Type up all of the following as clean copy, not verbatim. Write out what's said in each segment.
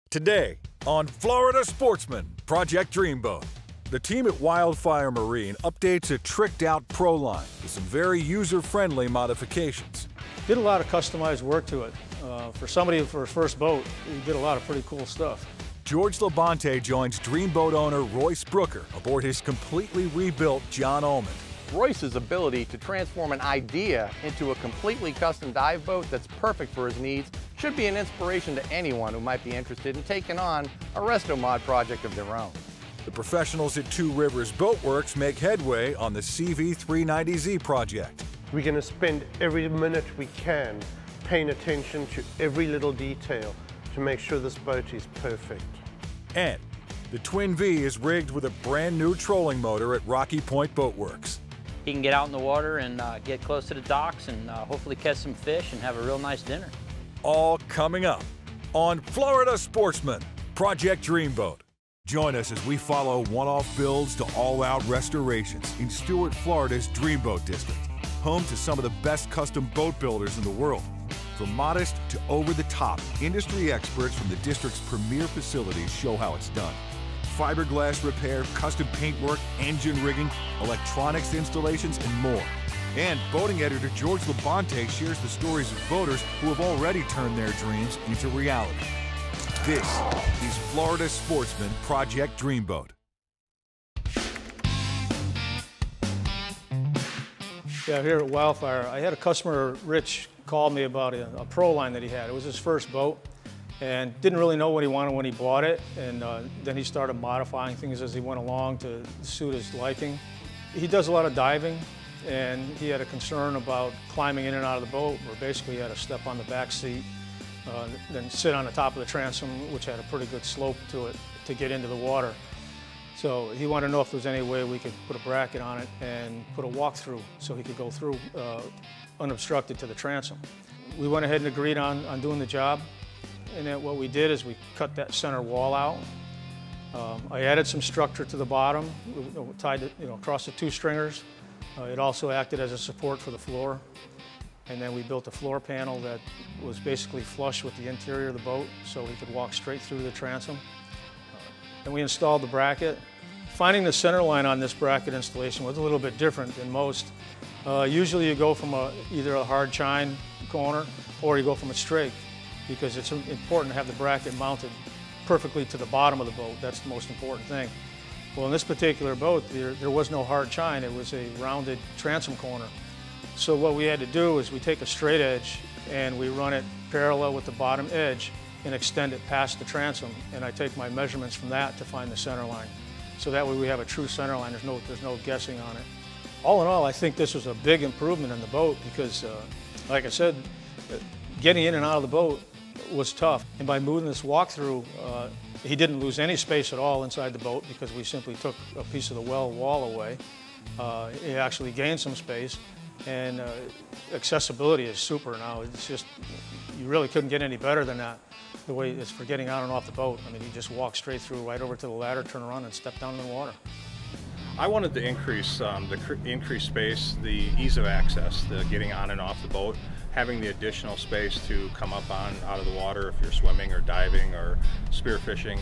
Today on Florida Sportsman, Project Dreamboat, the team at Wildfire Marine updates a tricked-out Pro line with some very user-friendly modifications. Did a lot of customized work to it. For somebody for his first boat, he did a lot of pretty cool stuff. George LaBonte joins Dreamboat owner Royce Brooker aboard his completely rebuilt John Almond. Royce's ability to transform an idea into a completely custom dive boat that's perfect for his needs should be an inspiration to anyone who might be interested in taking on a resto mod project of their own. The professionals at Two Rivers Boatworks make headway on the SeaVee 390Z project. We're going to spend every minute we can paying attention to every little detail to make sure this boat is perfect. And the Twin Vee is rigged with a brand new trolling motor at Rocky Point Boat Worx. He can get out in the water and get close to the docks and hopefully catch some fish and have a real nice dinner. All coming up on Florida Sportsman, Project Dreamboat. Join us as we follow one-off builds to all-out restorations in Stuart, Florida's Dreamboat District, home to some of the best custom boat builders in the world. From modest to over-the-top, industry experts from the district's premier facilities show how it's done. Fiberglass repair, custom paintwork, engine rigging, electronics installations, and more. And boating editor George LaBonte shares the stories of boaters who have already turned their dreams into reality. This is Florida Sportsman, Project Dreamboat. Yeah, here at Wildfire, I had a customer, Rich, call me about a Pro line that he had. It was his first boat and didn't really know what he wanted when he bought it. And then he started modifying things as he went along to suit his liking. He does a lot of diving, and he had a concern about climbing in and out of the boat, where basically he had to step on the back seat, then sit on the top of the transom, which had a pretty good slope to it to get into the water. So he wanted to know if there was any way we could put a bracket on it and put a walk-through so he could go through unobstructed to the transom. We went ahead and agreed on doing the job, and then what we did is we cut that center wall out. I added some structure to the bottom, tied it across the two stringers. It also acted as a support for the floor. And then we built a floor panel that was basically flush with the interior of the boat so he could walk straight through the transom. Then we installed the bracket. Finding the center line on this bracket installation was a little bit different than most. Usually you go from either a hard chine corner or you go from a strake, because it's important to have the bracket mounted perfectly to the bottom of the boat. That's the most important thing. Well, in this particular boat, there was no hard chine. It was a rounded transom corner. So what we had to do is we take a straight edge and we run it parallel with the bottom edge and extend it past the transom. And I take my measurements from that to find the center line. So that way we have a true center line. There's no guessing on it. All in all, I think this was a big improvement in the boat because, like I said, getting in and out of the boat was tough. And by moving this walk-through, he didn't lose any space at all inside the boat because we simply took a piece of the well wall away. He actually gained some space, and accessibility is super now. It's just, you really couldn't get any better than that, the way it's for getting on and off the boat. I mean, you just walk straight through, right over to the ladder, turn around, and step down in the water. I wanted to increase space, the ease of access, the getting on and off the boat, having the additional space to come up out of the water if you're swimming or diving or spearfishing,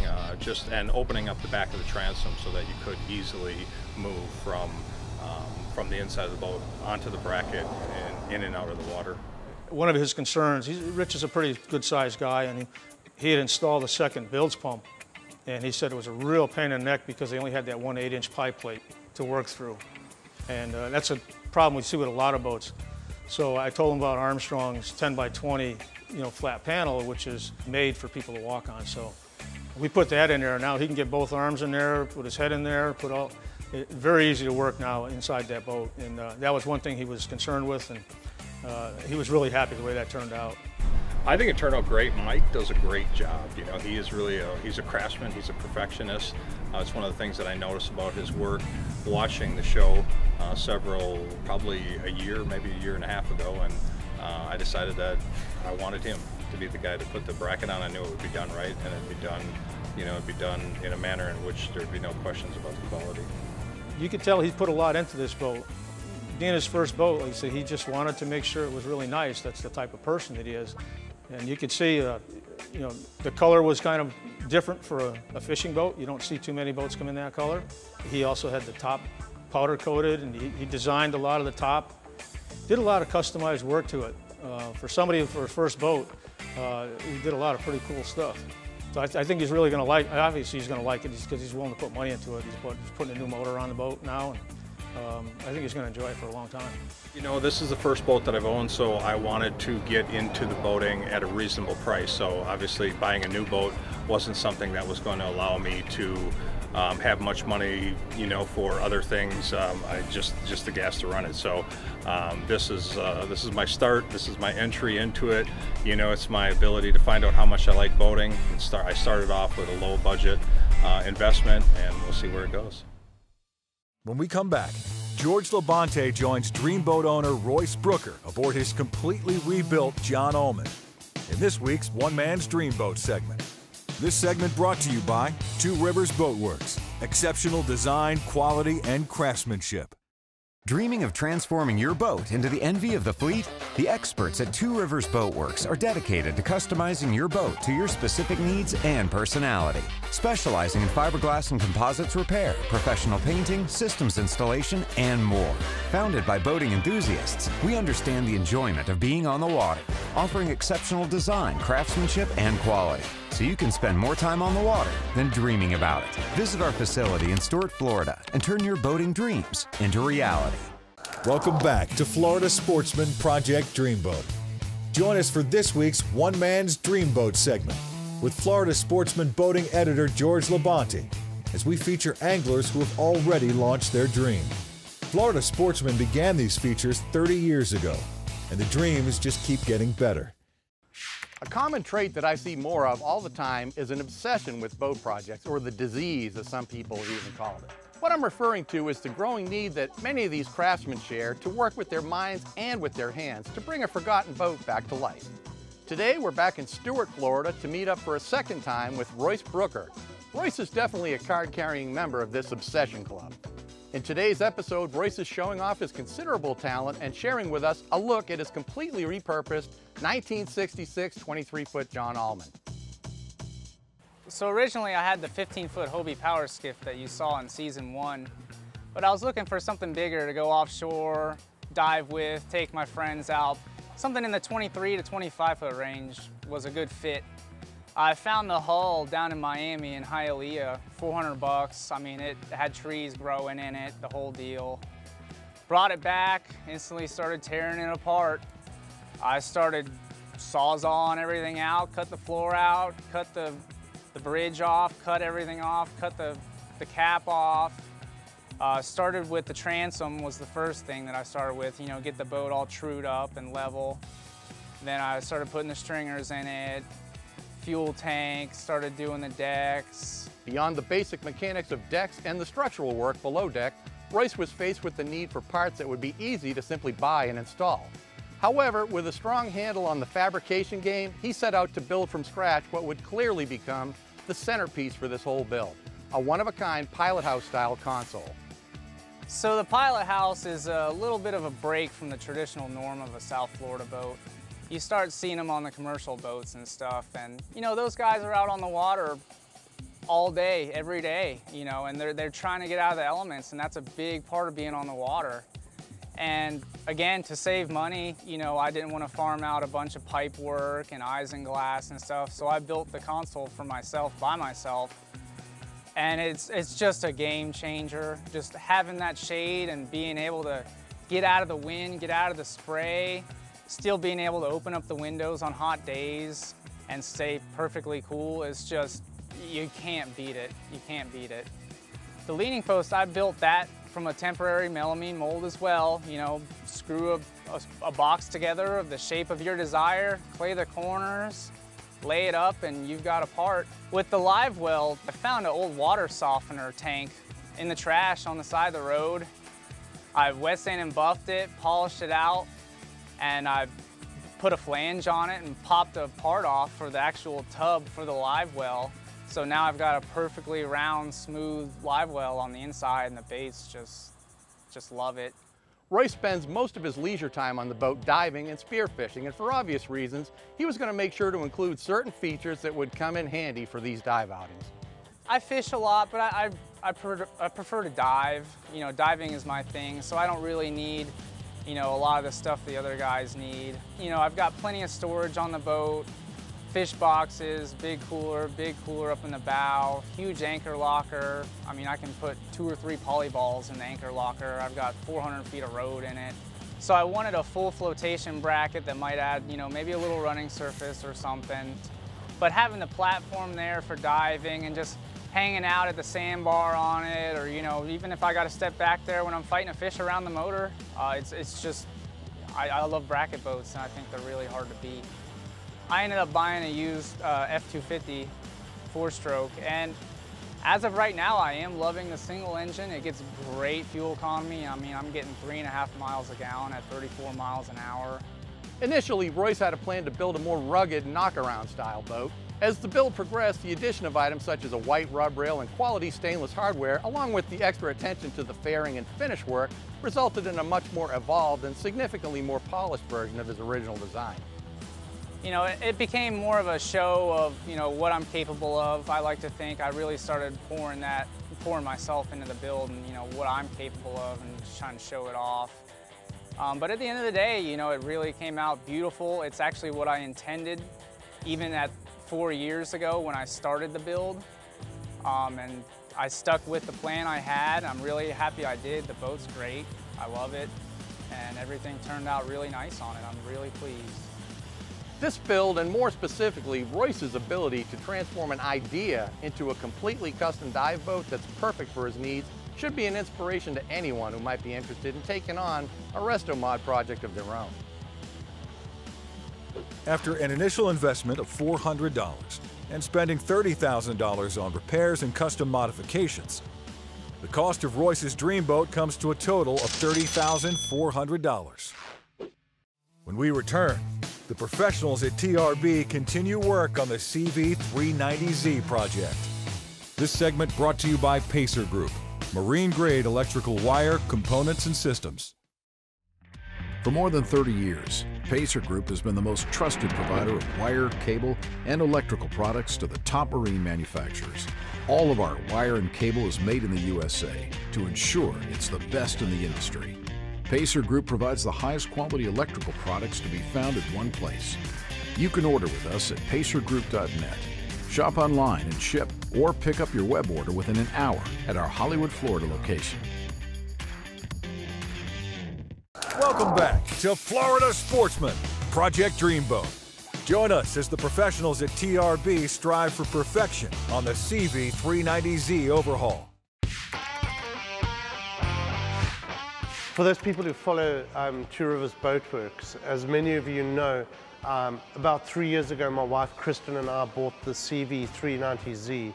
and opening up the back of the transom so that you could easily move from the inside of the boat onto the bracket and in and out of the water. One of his concerns, Rich is a pretty good-sized guy, and he had installed a second bilge pump. And he said it was a real pain in the neck because they only had that 1 8-inch pipe plate to work through. And that's a problem we see with a lot of boats. So I told him about Armstrong's 10 by 20 flat panel, which is made for people to walk on. So we put that in there. Now he can get both arms in there, put his head in there, very easy to work now inside that boat. And that was one thing he was concerned with, and he was really happy the way that turned out. I think it turned out great. Mike does a great job. He is really he's a craftsman, he's a perfectionist. It's one of the things that I noticed about his work watching the show probably a year, maybe a year and a half ago, and I decided that I wanted him to be the guy to put the bracket on. I knew it would be done right, and it'd be done, in a manner in which there'd be no questions about the quality. You could tell he's put a lot into this boat. Being his first boat, like I said, he just wanted to make sure it was really nice. That's the type of person that he is. And you could see, the color was kind of different for a fishing boat. You don't see too many boats come in that color. He also had the top powder coated, and he designed a lot of the top. Did a lot of customized work to it. For somebody for his first boat, he did a lot of pretty cool stuff. So I think he's really going to like, obviously he's going to like it because he's willing to put money into it. He's putting a new motor on the boat now, and I think he's going to enjoy it for a long time. You know, this is the first boat that I've owned, so I wanted to get into the boating at a reasonable price. So obviously buying a new boat wasn't something that was going to allow me to have much money, you know, for other things. I just the gas to run it. So this is my start. This is my entry into it. You know, it's my ability to find out how much I like boating. I started off with a low budget investment, and we'll see where it goes. When we come back, George LaBonte joins Dreamboat owner Royce Brooker aboard his completely rebuilt John Almond in this week's One Man's Dreamboat segment. This segment brought to you by Two Rivers Boat Works. Exceptional design, quality, and craftsmanship. Dreaming of transforming your boat into the envy of the fleet? The experts at Two Rivers Boat Works are dedicated to customizing your boat to your specific needs and personality. Specializing in fiberglass and composites repair, professional painting, systems installation, and more. Founded by boating enthusiasts, we understand the enjoyment of being on the water, offering exceptional design, craftsmanship, and quality, so you can spend more time on the water than dreaming about it. Visit our facility in Stuart, Florida, and turn your boating dreams into reality. Welcome back to Florida Sportsman Project Dreamboat. Join us for this week's One Man's Dreamboat segment with Florida Sportsman boating editor George LaBonte as we feature anglers who have already launched their dream. Florida Sportsman began these features 30 years ago, and the dreams just keep getting better. A common trait that I see more of all the time is an obsession with boat projects, or the disease as some people have even called it. What I'm referring to is the growing need that many of these craftsmen share to work with their minds and with their hands to bring a forgotten boat back to life. Today we're back in Stuart, Florida to meet up for a second time with Royce Brooker. Royce is definitely a card-carrying member of this obsession club. In today's episode, Royce is showing off his considerable talent and sharing with us a look at his completely repurposed 1966 23-foot John Almond. So originally I had the 15-foot Hobie power skiff that you saw in season 1, but I was looking for something bigger to go offshore, dive with, take my friends out. Something in the 23 to 25-foot range was a good fit. I found the hull down in Miami in Hialeah, $400. I mean, it had trees growing in it, the whole deal. Brought it back, instantly started tearing it apart. I started sawzawing everything out, cut the floor out, cut the bridge off, cut everything off, cut the cap off. Started with the transom was the first thing that I started with, you know, get the boat all trued up and level. Then I started putting the stringers in it, fuel tank, started doing the decks. Beyond the basic mechanics of decks and the structural work below deck, Royce was faced with the need for parts that would be easy to simply buy and install. However, with a strong handle on the fabrication game, he set out to build from scratch what would clearly become the centerpiece for this whole build, a one-of-a-kind pilot house style console. So the pilot house is a little bit of a break from the traditional norm of a South Florida boat. You start seeing them on the commercial boats and stuff, and you know, those guys are out on the water all day, every day, you know, and they're trying to get out of the elements, and that's a big part of being on the water. And again, to save money, you know, I didn't want to farm out a bunch of pipe work and isinglass and stuff, so I built the console for myself, by myself. And it's just a game changer, just having that shade and being able to get out of the wind, get out of the spray, still being able to open up the windows on hot days and stay perfectly cool is just, you can't beat it. You can't beat it. The leaning post, I built that from a temporary melamine mold as well. You know, screw a box together of the shape of your desire, clay the corners, lay it up, and you've got a part. With the live well, I found an old water softener tank in the trash on the side of the road. I wet sanded and buffed it, polished it out, and I put a flange on it and popped a part off for the actual tub for the live well. So now I've got a perfectly round, smooth live well on the inside, and the baits just love it. Royce spends most of his leisure time on the boat diving and spearfishing, and for obvious reasons, he was going to make sure to include certain features that would come in handy for these dive outings. I fish a lot, but I prefer to dive. You know, diving is my thing, so I don't really need, you know, a lot of the stuff the other guys need. You know, I've got plenty of storage on the boat, fish boxes, big cooler up in the bow, huge anchor locker. I mean, I can put 2 or 3 polyballs in the anchor locker. I've got 400 feet of road in it. So I wanted a full flotation bracket that might add, you know, maybe a little running surface or something. But having the platform there for diving and just hanging out at the sandbar on it, or, you know, even if I got to step back there when I'm fighting a fish around the motor, it's just, I love bracket boats, and I think they're really hard to beat. I ended up buying a used F250 4-stroke, and as of right now, I am loving the single engine. It gets great fuel economy. I mean, I'm getting 3.5 miles a gallon at 34 miles an hour. Initially, Royce had a plan to build a more rugged knockaround style boat. As the build progressed, the addition of items such as a white rub rail and quality stainless hardware, along with the extra attention to the fairing and finish work, resulted in a much more evolved and significantly more polished version of his original design. You know, it became more of a show of, you know, what I'm capable of. I like to think I really started pouring myself into the build and, you know, what I'm capable of, and just trying to show it off. But at the end of the day, you know, it really came out beautiful. It's actually what I intended, even at 4 years ago when I started the build. And I stuck with the plan I had. I'm really happy I did. The boat's great. I love it. And everything turned out really nice on it. I'm really pleased. This build, and more specifically, Royce's ability to transform an idea into a completely custom dive boat that's perfect for his needs, should be an inspiration to anyone who might be interested in taking on a resto mod project of their own. After an initial investment of $400 and spending $30,000 on repairs and custom modifications, the cost of Royce's Dreamboat comes to a total of $30,400. When we return, the professionals at TRB continue work on the SeaVee 390Z project. This segment brought to you by Pacer Group, marine-grade electrical wire, components, and systems. For more than 30 years, Pacer Group has been the most trusted provider of wire, cable, and electrical products to the top marine manufacturers. All of our wire and cable is made in the USA to ensure it's the best in the industry. Pacer Group provides the highest quality electrical products to be found in one place. You can order with us at pacergroup.net. Shop online and ship, or pick up your web order within an hour at our Hollywood, Florida location. Welcome back to Florida Sportsman, Project Dreamboat. Join us as the professionals at TRB strive for perfection on the SeaVee 390Z overhaul. For those people who follow Two Rivers Boat Works, as many of you know, about 3 years ago, my wife Kristen and I bought the SeaVee 390Z,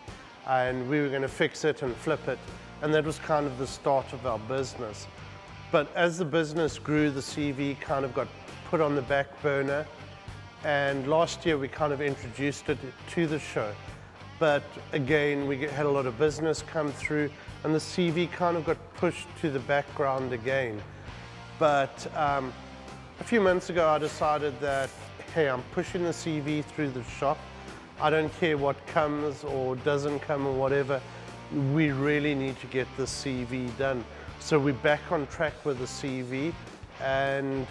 and we were going to fix it and flip it, and that was kind of the start of our business. But as the business grew, the SeaVee kind of got put on the back burner, and last year we kind of introduced it to the show. But again, we had a lot of business come through, and the SeaVee kind of got pushed to the background again. But a few months ago, I decided that, hey, I'm pushing the SeaVee through the shop. I don't care what comes or doesn't come or whatever. We really need to get the SeaVee done. So we're back on track with the SeaVee, and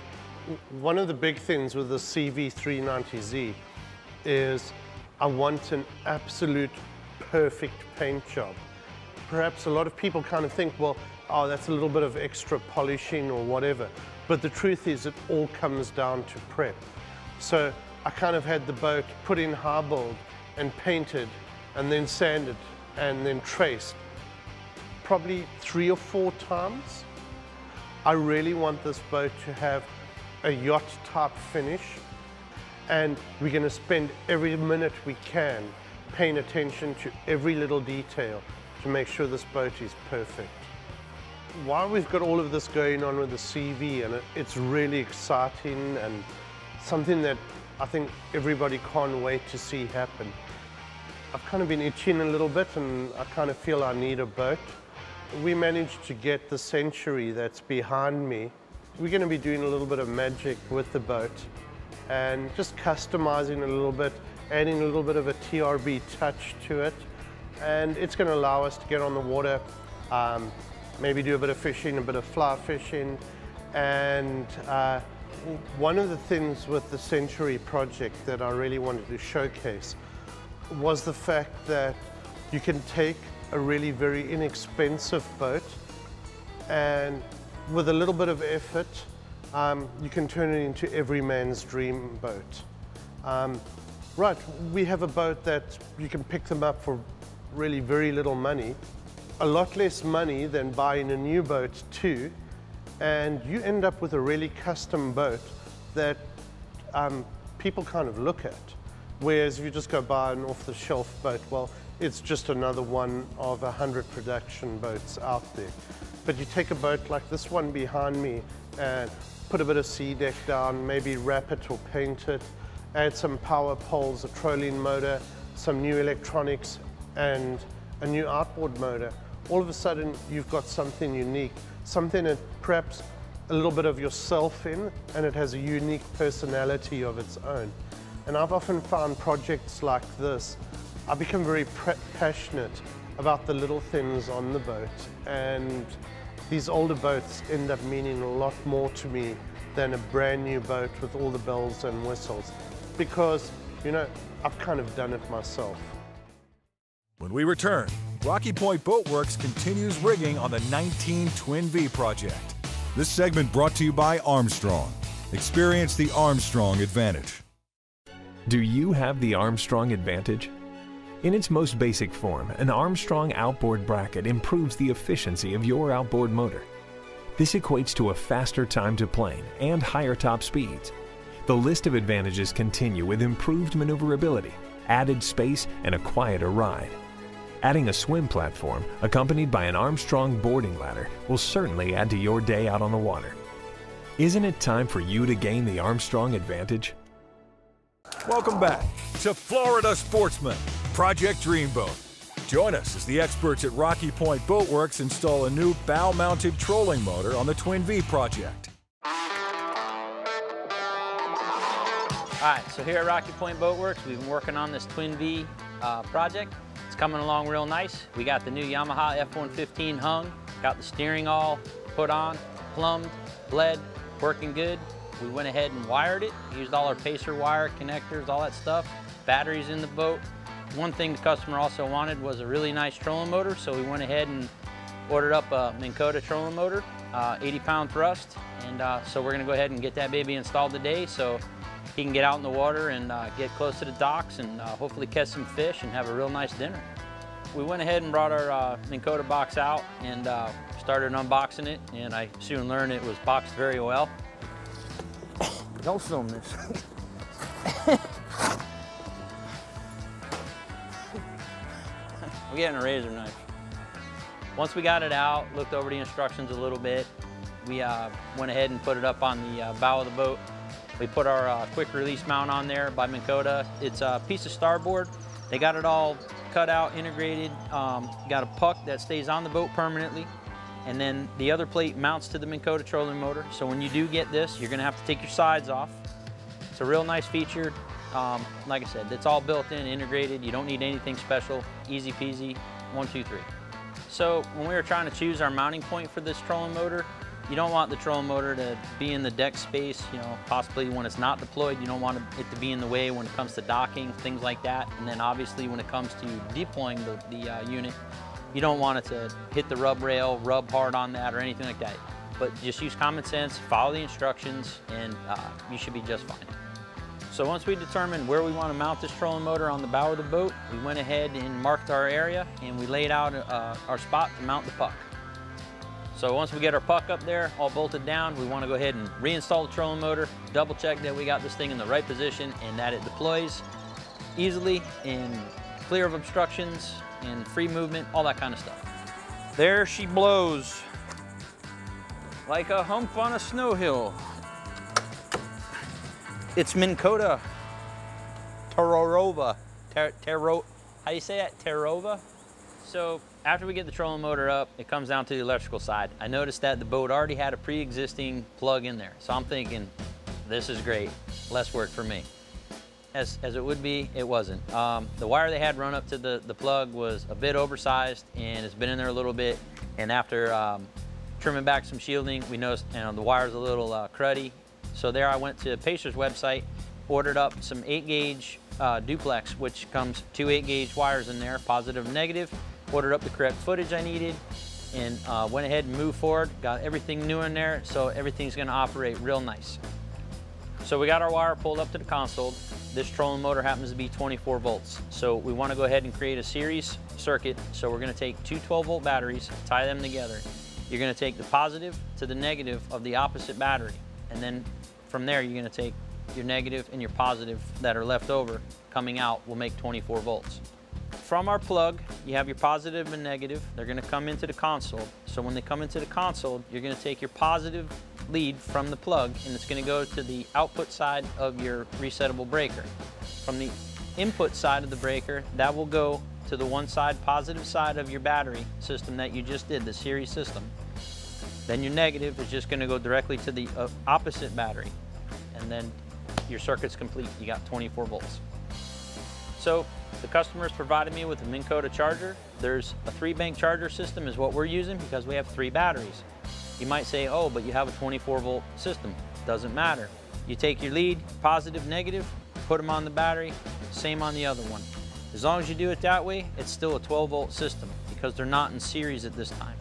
one of the big things with the SeaVee 390Z is I want an absolute perfect paint job. Perhaps a lot of people kind of think, well, oh, that's a little bit of extra polishing or whatever. But the truth is it all comes down to prep. So I kind of had the boat put in hard-boiled and painted and then sanded and then traced probably 3 or 4 times. I really want this boat to have a yacht type finish, and we're going to spend every minute we can paying attention to every little detail to make sure this boat is perfect. While we've got all of this going on with the SeaVee, and it's really exciting and something that I think everybody can't wait to see happen, I've kind of been itching a little bit, and I kind of feel I need a boat. We managed to get the Century that's behind me we're going to be doing a little bit of magic with the boat and just customizing a little bit, adding a little bit of a TRB touch to it. And it's going to allow us to get on the water, maybe do a bit of fishing, a bit of fly fishing. And one of the things with the Century project that I really wanted to showcase was the fact that you can take a really very inexpensive boat and with a little bit of effort, you can turn it into every man's dream boat. Right, we have a boat that you can pick them up for really very little money, a lot less money than buying a new boat too, and you end up with a really custom boat that people kind of look at. Whereas if you just go buy an off-the-shelf boat, well, it's just another one of 100 production boats out there. But you take a boat like this one behind me and put a bit of sea deck down, maybe wrap it or paint it, add some power poles, a trolling motor, some new electronics, and a new outboard motor. All of a sudden, you've got something unique, something that perhaps a little bit of yourself in, and it has a unique personality of its own. And I've often found projects like this, I become very passionate about the little things on the boat, and these older boats end up meaning a lot more to me than a brand new boat with all the bells and whistles, because, you know, I've kind of done it myself. When we return, Rocky Point Boat Worx continues rigging on the 19 Twin Vee project. This segment brought to you by Armstrong. Experience the Armstrong advantage. Do you have the Armstrong advantage? In its most basic form, an Armstrong outboard bracket improves the efficiency of your outboard motor. This equates to a faster time to plane and higher top speeds. The list of advantages continue with improved maneuverability, added space, and a quieter ride. Adding a swim platform, accompanied by an Armstrong boarding ladder, will certainly add to your day out on the water. Isn't it time for you to gain the Armstrong advantage? Welcome back to Florida Sportsman, Project Dreamboat. Join us as the experts at Rocky Point Boat Worx install a new bow-mounted trolling motor on the Twin Vee project. All right, so here at Rocky Point Boat Worx, we've been working on this Twin Vee project. It's coming along real nice. We got the new Yamaha F-115 hung, got the steering all put on, plumbed, bled, working good. We went ahead and wired it, used all our pacer wire, connectors, all that stuff, batteries in the boat. One thing the customer also wanted was a really nice trolling motor, so we went ahead and ordered up a Minn Kota trolling motor, 80-pound thrust, and so we're gonna go ahead and get that baby installed today so he can get out in the water and get close to the docks and hopefully catch some fish and have a real nice dinner. We went ahead and brought our Minn Kota box out and started unboxing it, and I soon learned it was boxed very well. Don't film this. We're getting a razor knife. Once we got it out, looked over the instructions a little bit, we went ahead and put it up on the bow of the boat. We put our quick release mount on there by Minn Kota. It's a piece of starboard. They got it all cut out, integrated. Got a puck that stays on the boat permanently. And then the other plate mounts to the Minn Kota trolling motor. So when you do get this, you're gonna have to take your sides off. It's a real nice feature. Like I said, it's all built in, integrated. You don't need anything special. Easy peasy, 1, 2, 3. So when we were trying to choose our mounting point for this trolling motor, you don't want the trolling motor to be in the deck space, you know, possibly when it's not deployed. You don't want it to be in the way when it comes to docking, things like that. And then obviously when it comes to deploying the unit, you don't want it to hit the rub rail, rub hard on that or anything like that. But just use common sense, follow the instructions, and you should be just fine. So once we determined where we want to mount this trolling motor on the bow of the boat, we went ahead and marked our area and we laid out our spot to mount the puck. So once we get our puck up there, all bolted down, we want to go ahead and reinstall the trolling motor, double check that we got this thing in the right position and that it deploys easily and clear of obstructions and free movement, all that kind of stuff. There she blows like a hump on a snow hill. It's Minn Kota Tararova. How do you say that? Tararova? So after we get the trolling motor up, it comes down to the electrical side. I noticed that the boat already had a pre-existing plug in there. So I'm thinking, this is great, less work for me. As it would be, it wasn't. The wire they had run up to the plug was a bit oversized, and it's been in there a little bit. And after trimming back some shielding, we noticed the wire's a little cruddy. So there I went to Pacer's website, ordered up some 8-gauge duplex, which comes 2 8-gauge wires in there, positive and negative. Ordered up the correct footage I needed, and went ahead and moved forward. Got everything new in there, so everything's gonna operate real nice. So we got our wire pulled up to the console. This trolling motor happens to be 24 volts. So we wanna go ahead and create a series circuit. So we're gonna take 2 12-volt batteries, tie them together. You're gonna take the positive to the negative of the opposite battery. And then from there, you're gonna take your negative and your positive that are left over coming out will make 24 volts. From our plug, you have your positive and negative. They're gonna come into the console. So when they come into the console, you're gonna take your positive lead from the plug, and it's gonna go to the output side of your resettable breaker. From the input side of the breaker, that will go to the one side, positive side of your battery system that you just did, the series system. Then your negative is just gonna go directly to the opposite battery. And then your circuit's complete. You got 24 volts. So the customers provided me with a Minn Kota charger. There's a 3-bank charger system is what we're using because we have 3 batteries. You might say, oh, but you have a 24-volt system. Doesn't matter. You take your lead, positive, negative, put them on the battery, same on the other one. As long as you do it that way, it's still a 12-volt system because they're not in series at this time.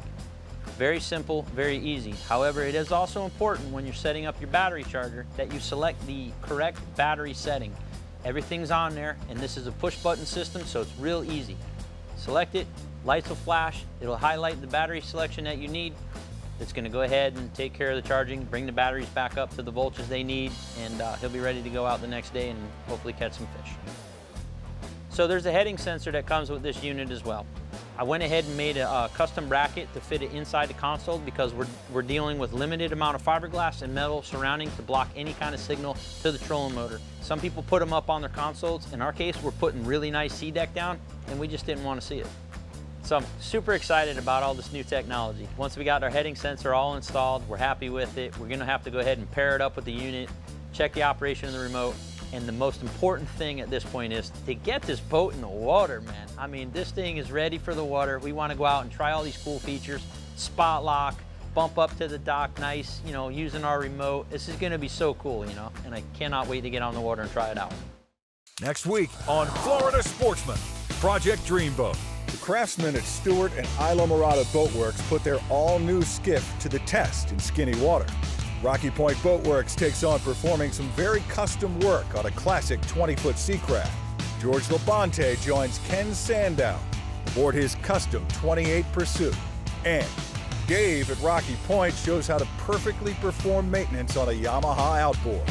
Very simple, very easy. However, it is also important when you're setting up your battery charger that you select the correct battery setting. Everything's on there, and this is a push-button system, so it's real easy. Select it, lights will flash, it'll highlight the battery selection that you need. It's gonna go ahead and take care of the charging, bring the batteries back up to the voltage they need, and he'll be ready to go out the next day and hopefully catch some fish. So there's a heading sensor that comes with this unit as well. I went ahead and made a custom bracket to fit it inside the console because we're dealing with limited amount of fiberglass and metal surrounding to block any kind of signal to the trolling motor. Some people put them up on their consoles. In our case, we're putting really nice sea deck down, and we just didn't want to see it. So I'm super excited about all this new technology. Once we got our heading sensor all installed, we're happy with it. We're gonna have to go ahead and pair it up with the unit, check the operation of the remote, and the most important thing at this point is to get this boat in the water, man. I mean, this thing is ready for the water. We want to go out and try all these cool features, spot lock, bump up to the dock nice, you know, using our remote. This is going to be so cool, you know, and I cannot wait to get on the water and try it out. Next week on Florida Sportsman, Project Dreamboat. The craftsmen at Stewart and Isla Mirada Boatworks put their all-new skiff to the test in skinny water. Rocky Point Boat Worx takes on performing some very custom work on a classic 20-foot Seacraft. George LaBonte joins Ken Sandow aboard his custom 28 Pursuit. And Dave at Rocky Point shows how to perfectly perform maintenance on a Yamaha outboard.